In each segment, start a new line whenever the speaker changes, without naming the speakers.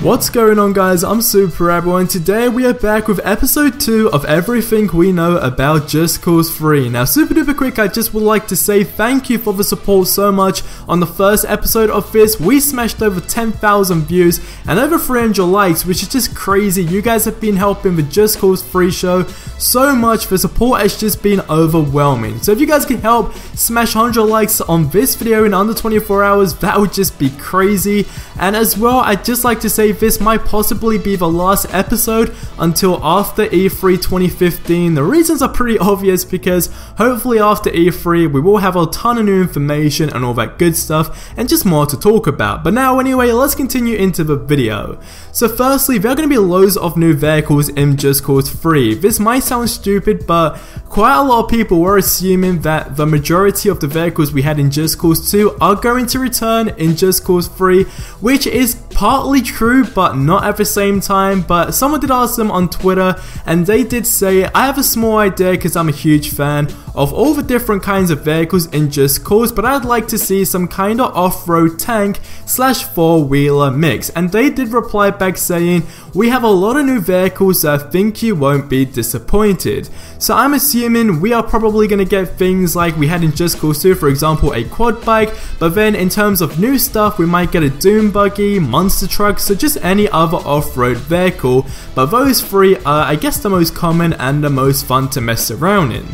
What's going on, guys? I'm SuperRebel, and today we are back with episode 2 of everything we know about Just Cause 3. Now, super duper quick, I just would like to say thank you for the support so much on the first episode of this. We smashed over 10,000 views and over 300 likes, which is just crazy. You guys have been helping the Just Cause 3 show so much. The support has just been overwhelming. So if you guys can help smash 100 likes on this video in under 24 hours, that would just be crazy. And as well, I'd just like to say this might possibly be the last episode until after E3 2015. The reasons are pretty obvious, because hopefully after E3 we will have a ton of new information and all that good stuff and just more to talk about. But now anyway, let's continue into the video. So firstly, there are going to be loads of new vehicles in Just Cause 3. This might sound stupid, but quite a lot of people were assuming that the majority of the vehicles we had in Just Cause 2 are going to return in Just Cause 3, which is partly true but not at the same time. But someone did ask them on Twitter and they did say, I have a small idea because I'm a huge fan of all the different kinds of vehicles in Just Cause, but I'd like to see some kind of off-road tank slash four-wheeler mix. And they did reply back saying, we have a lot of new vehicles that I think you won't be disappointed. So I'm assuming we are probably going to get things like we had in Just Cause 2, for example a quad bike, but then in terms of new stuff we might get a dune buggy, monster truck, so just any other off-road vehicle. But those three are, I guess, the most common and the most fun to mess around in.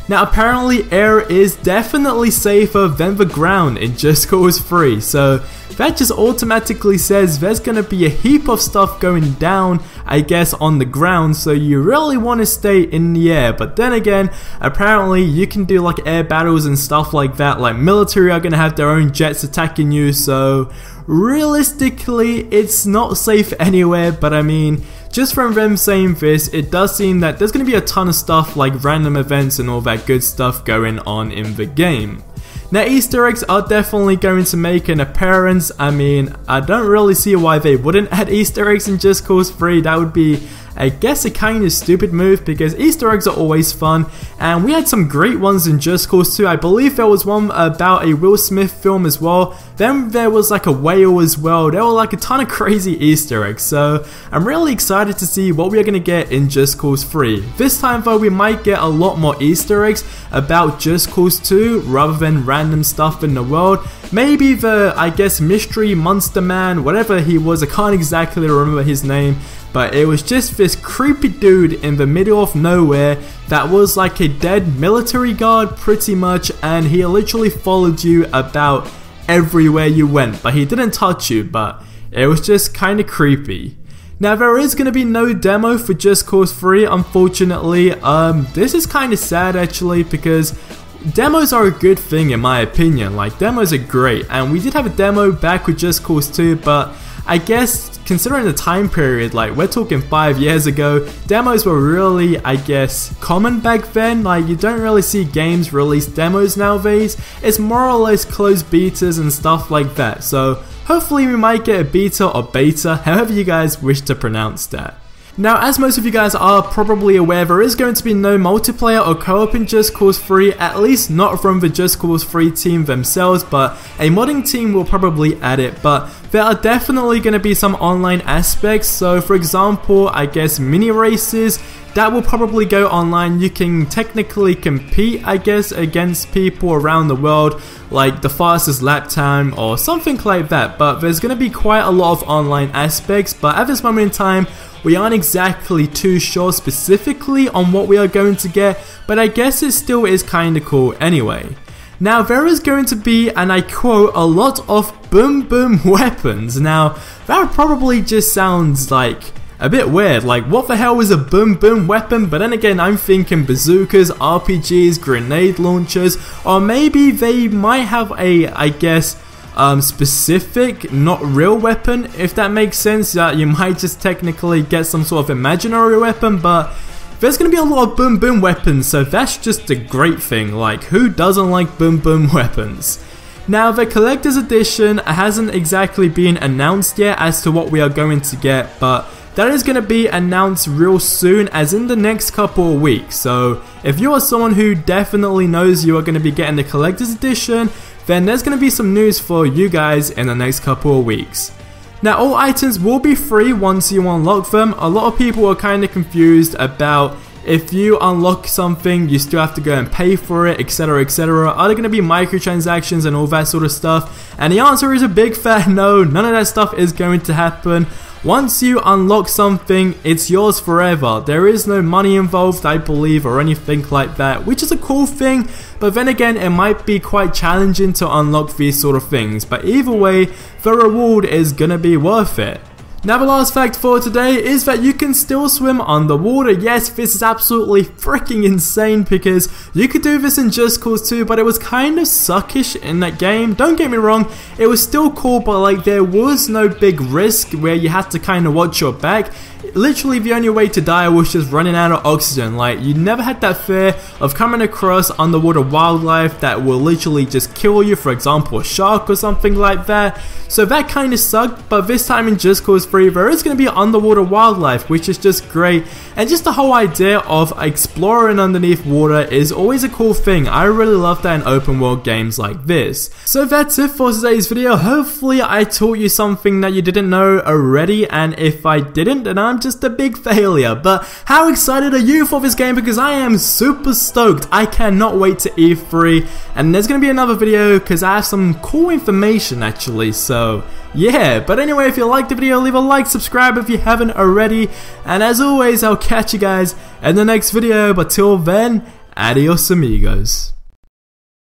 Now apparently air is definitely safer than the ground in Just Cause 3, so that just automatically says there's gonna be a heap of stuff going down, I guess, on the ground, so you really want to stay in the air. But then again, apparently you can do like air battles and stuff like that, like military are gonna have their own jets attacking you, so realistically it's not safe anywhere. But I mean, just from them saying this, it does seem that there's going to be a ton of stuff like random events and all that good stuff going on in the game. Now Easter eggs are definitely going to make an appearance. I mean, I don't really see why they wouldn't add Easter eggs in Just Cause 3. That would be, I guess, a kind of stupid move, because Easter eggs are always fun, and we had some great ones in Just Cause 2. I believe there was one about a Will Smith film as well. Then there was like a whale as well. There were like a ton of crazy Easter eggs, so I'm really excited to see what we are going to get in Just Cause 3. This time though, we might get a lot more Easter eggs about Just Cause 2 rather than random stuff in the world. Maybe the, I guess, mystery monster man, whatever he was, I can't exactly remember his name, but it was just this creepy dude in the middle of nowhere that was like a dead military guard pretty much, and he literally followed you about everywhere you went, but he didn't touch you, but it was just kind of creepy. Now there is going to be no demo for Just Cause 3, unfortunately. This is kind of sad actually, because demos are a good thing in my opinion. Like, demos are great, and we did have a demo back with Just Cause 2, but I guess considering the time period, like we're talking 5 years ago, demos were really, I guess, common back then. Like, you don't really see games release demos nowadays. It's more or less closed betas and stuff like that. So hopefully we might get a beta or beta, however you guys wish to pronounce that. Now, as most of you guys are probably aware, there is going to be no multiplayer or co-op in Just Cause 3, at least not from the Just Cause 3 team themselves, but a modding team will probably add it. But there are definitely going to be some online aspects, so for example, I guess mini races, that will probably go online. You can technically compete, I guess, against people around the world, like the fastest lap time or something like that. But there's going to be quite a lot of online aspects, but at this moment in time, we aren't exactly too sure specifically on what we are going to get, but I guess it still is kinda cool anyway. Now there is going to be, and I quote, a lot of boom boom weapons. Now that probably just sounds like a bit weird, like what the hell is a boom boom weapon? But then again, I'm thinking bazookas, RPGs, grenade launchers, or maybe they might have a, I guess, specific, not real weapon, if that makes sense. You might just technically get some sort of imaginary weapon, but there's gonna be a lot of boom boom weapons, so that's just a great thing. Like, who doesn't like boom boom weapons? Now the collector's edition hasn't exactly been announced yet as to what we are going to get, but that is going to be announced real soon, as in the next couple of weeks. So if you are someone who definitely knows you are going to be getting the collector's edition, then there's going to be some news for you guys in the next couple of weeks. Now all items will be free once you unlock them. A lot of people are kind of confused about if you unlock something, you still have to go and pay for it, etc, etc. Are there going to be microtransactions and all that sort of stuff? And the answer is a big fat no. None of that stuff is going to happen. Once you unlock something, it's yours forever. There is no money involved, I believe, or anything like that, which is a cool thing, but then again, it might be quite challenging to unlock these sort of things. But either way, the reward is gonna be worth it. Now the last fact for today is that you can still swim underwater. Yes, this is absolutely freaking insane because you could do this in Just Cause 2, but it was kind of suckish in that game. Don't get me wrong, it was still cool, but like there was no big risk where you had to kind of watch your back. Literally the only way to die was just running out of oxygen. Like you never had that fear of coming across underwater wildlife that will literally just kill you, for example a shark or something like that. So that kind of sucked, but this time in Just Cause 3 there is going to be underwater wildlife, which is just great. And just the whole idea of exploring underneath water is always a cool thing. I really love that in open world games like this. So that's it for today's video. Hopefully I taught you something that you didn't know already, and if I didn't, then I'm just a big failure. But how excited are you for this game? Because I am super stoked. I cannot wait to E3, and there's going to be another video because I have some cool information actually. So yeah, but anyway, if you liked the video, leave a like, subscribe if you haven't already, and as always, I'll catch you guys in the next video. But till then, adios amigos.